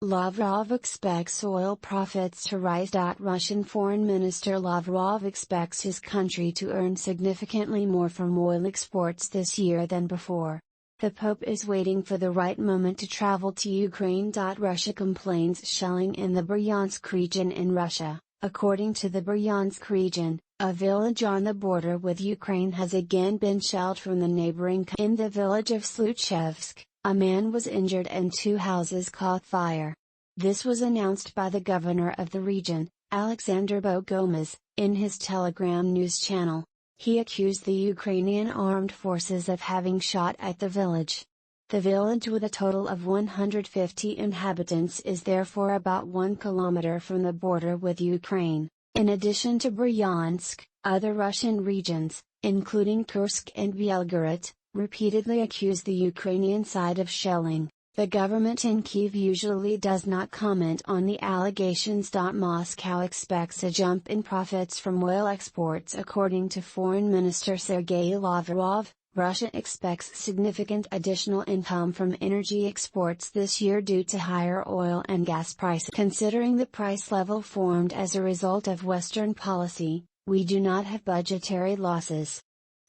Lavrov expects oil profits to rise. Russian Foreign Minister Lavrov expects his country to earn significantly more from oil exports this year than before. The Pope is waiting for the right moment to travel to Ukraine. Russia complains shelling in the Bryansk region in Russia. According to the Bryansk region, a village on the border with Ukraine has again been shelled from the neighboring. In the village of Sluchevsk, a man was injured and 2 houses caught fire. This was announced by the governor of the region, Alexander Bogomaz, in his Telegram news channel. He accused the Ukrainian armed forces of having shot at the village. The village, with a total of 150 inhabitants, is therefore about 1 kilometer from the border with Ukraine. In addition to Bryansk, other Russian regions, including Kursk and Belgorod, repeatedly accuse the Ukrainian side of shelling. The government in Kyiv usually does not comment on the allegations. Moscow expects a jump in profits from oil exports. According to Foreign Minister Sergei Lavrov, Russia expects significant additional income from energy exports this year due to higher oil and gas prices. Considering the price level formed as a result of Western policy, we do not have budgetary losses.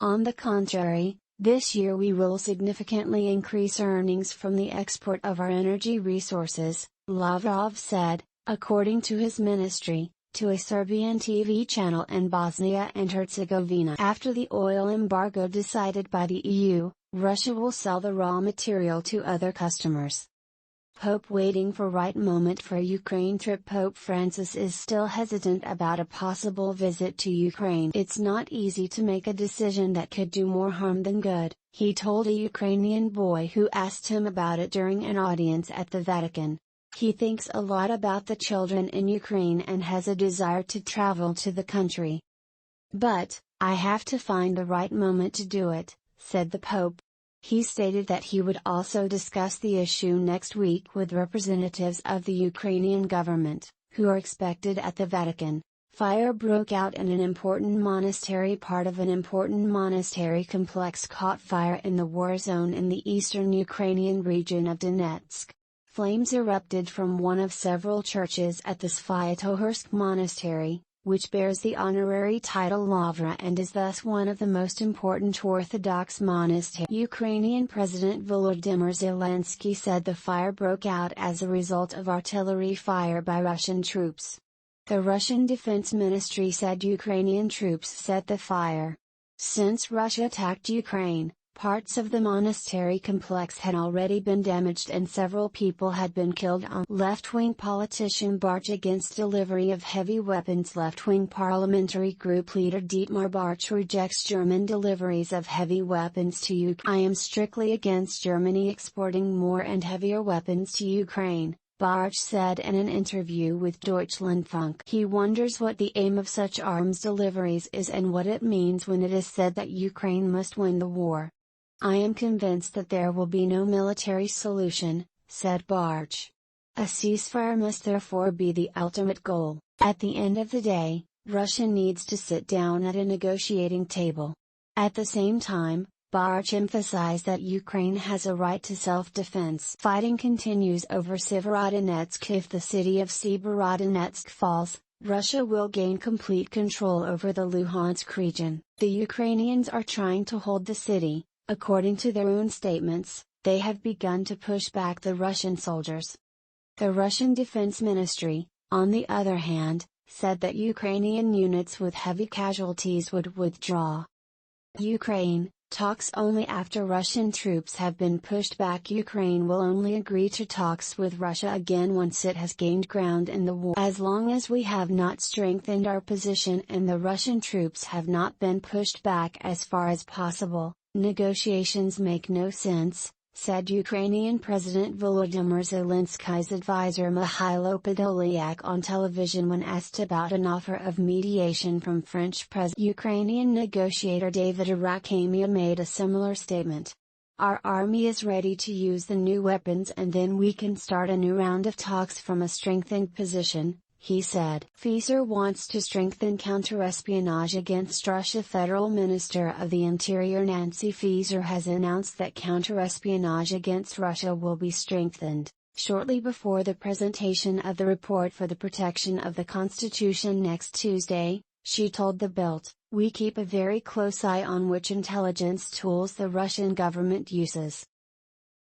On the contrary, this year we will significantly increase earnings from the export of our energy resources, Lavrov said, according to his ministry, to a Serbian TV channel in Bosnia and Herzegovina. After the oil embargo decided by the EU, Russia will sell the raw material to other customers. Pope waiting for right moment for Ukraine trip. Pope Francis is still hesitant about a possible visit to Ukraine. It's not easy to make a decision that could do more harm than good, he told a Ukrainian boy who asked him about it during an audience at the Vatican. He thinks a lot about the children in Ukraine and has a desire to travel to the country. But, I have to find the right moment to do it, said the Pope. He stated that he would also discuss the issue next week with representatives of the Ukrainian government, who are expected at the Vatican. Fire broke out in an important monastery. Part of an important monastery complex caught fire in the war zone in the eastern Ukrainian region of Donetsk. Flames erupted from one of several churches at the Svyatohorsk monastery, which bears the honorary title Lavra and is thus one of the most important Orthodox monasteries. Ukrainian President Volodymyr Zelensky said the fire broke out as a result of artillery fire by Russian troops. The Russian Defense Ministry said Ukrainian troops set the fire. Since Russia attacked Ukraine, parts of the monastery complex had already been damaged and several people had been killed. Left-wing politician Barch against delivery of heavy weapons. Left-wing parliamentary group leader Dietmar Barch rejects German deliveries of heavy weapons to Ukraine. I am strictly against Germany exporting more and heavier weapons to Ukraine, Barch said in an interview with Deutschlandfunk. He wonders what the aim of such arms deliveries is and what it means when it is said that Ukraine must win the war. I am convinced that there will be no military solution, said Barch. A ceasefire must therefore be the ultimate goal. At the end of the day, Russia needs to sit down at a negotiating table. At the same time, Barch emphasized that Ukraine has a right to self-defense. Fighting continues over Severodonetsk. If the city of Severodonetsk falls, Russia will gain complete control over the Luhansk region. The Ukrainians are trying to hold the city. According to their own statements, they have begun to push back the Russian soldiers. The Russian Defense Ministry, on the other hand, said that Ukrainian units with heavy casualties would withdraw. Ukraine, talks only after Russian troops have been pushed back. Ukraine will only agree to talks with Russia again once it has gained ground in the war. As long as we have not strengthened our position and the Russian troops have not been pushed back as far as possible, negotiations make no sense, said Ukrainian President Volodymyr Zelensky's advisor Mikhailo Podolyak on television when asked about an offer of mediation from French President. Ukrainian negotiator David Arakhamia made a similar statement. Our army is ready to use the new weapons and then we can start a new round of talks from a strengthened position, he said. Fieser wants to strengthen counter-espionage against Russia. Federal Minister of the Interior Nancy Fieser has announced that counter-espionage against Russia will be strengthened. Shortly before the presentation of the report for the protection of the Constitution next Tuesday, she told the Bild, "We keep a very close eye on which intelligence tools the Russian government uses.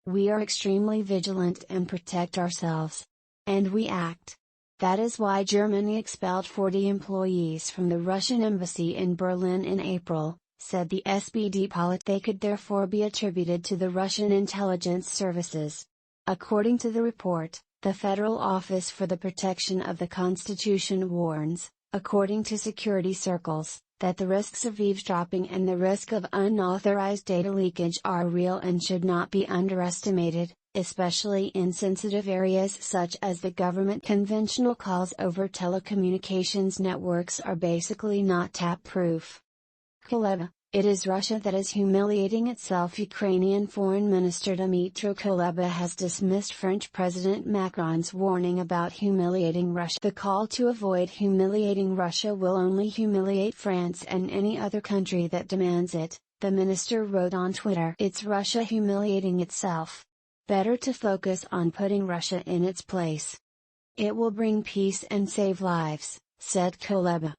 We are extremely vigilant and protect ourselves. And we act. That is why Germany expelled 40 employees from the Russian embassy in Berlin in April," said the SPD polit. "They could therefore be attributed to the Russian intelligence services." According to the report, the Federal Office for the Protection of the Constitution warns, according to security circles, that the risks of eavesdropping and the risk of unauthorized data leakage are real and should not be underestimated, especially in sensitive areas such as the government. Conventional calls over telecommunications networks are basically not tap-proof. Kuleba, "It is Russia that is humiliating itself." Ukrainian Foreign Minister Dmytro Kuleba has dismissed French President Macron's warning about humiliating Russia. "The call to avoid humiliating Russia will only humiliate France and any other country that demands it," the minister wrote on Twitter. "It's Russia humiliating itself. Better to focus on putting Russia in its place. It will bring peace and save lives," said Kuleba.